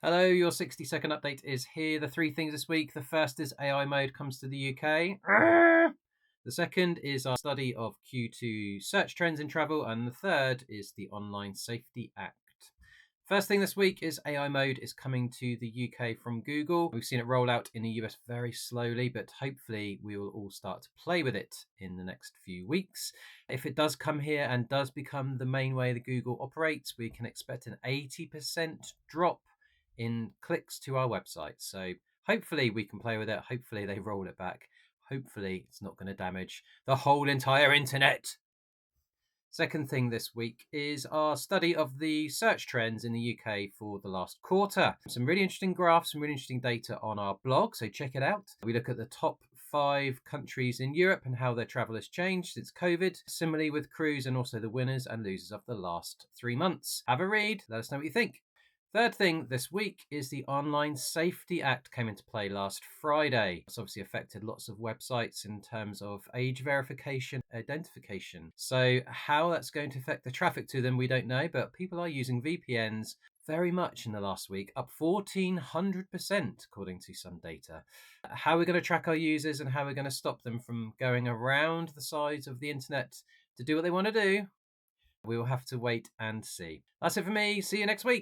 Hello, your 60-second update is here. The three things this week. The first is AI mode comes to the UK. The second is our study of Q2 search trends in travel. And the third is the Online Safety Act. First thing this week is AI mode is coming to the UK from Google. We've seen it roll out in the US very slowly, but hopefully we will all start to play with it in the next few weeks. If it does come here and does become the main way that Google operates, we can expect an 80% drop in clicks to our website. So hopefully we can play with it. Hopefully they roll it back. Hopefully it's not going to damage the whole entire internet. Second thing this week is our study of the search trends in the UK for the last quarter. Some really interesting graphs, some really interesting data on our blog, so check it out. We look at the top 5 countries in Europe and how their travel has changed since COVID, similarly with cruise, and also the winners and losers of the last 3 months. Have a read, let us know what you think. Third thing this week is the Online Safety Act came into play last Friday. It's obviously affected lots of websites in terms of age verification, identification. So how that's going to affect the traffic to them, we don't know, but people are using VPNs very much in the last week, up 1,400% according to some data. How we're going to track our users and how we're going to stop them from going around the sides of the internet to do what they want to do, we will have to wait and see. That's it for me. See you next week.